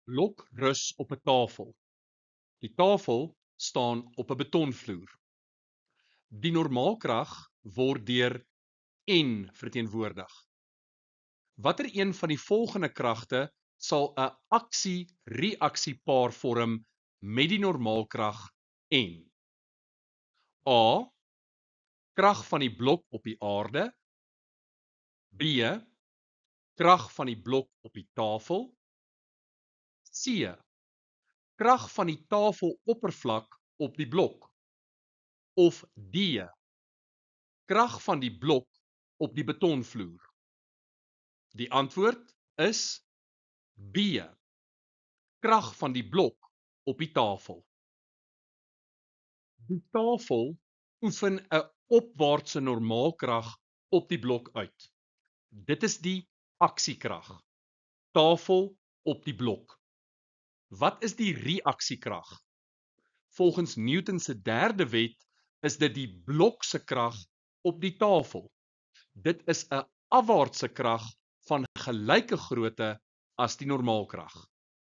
Blok rus op 'n tafel. Die tafel staan op 'n betonvloer. Die normaalkrag word deur N verteenwoordig. Watter een van die volgende kragte sal 'n aksie-reaksiepaar vorm met die normaalkrag N? A. Krag van die blok op die aarde. B. Krag van die blok op die tafel. C. Krag van die tafeloppervlak op die blok. Of D. Krag van die blok op die betonvloer. Die antwoord is B. Krag van die blok op die tafel. Die tafel oefen 'n opwaartse normaalkrag op die blok uit. Dit is die aksiekrag. Tafel op die blok. Wat is die reaksiekrag? Volgens Newton se derde wet is dit die blok se krag op die tafel. Dit is 'n afwaartse krag van gelyke grootte as die normaalkrag.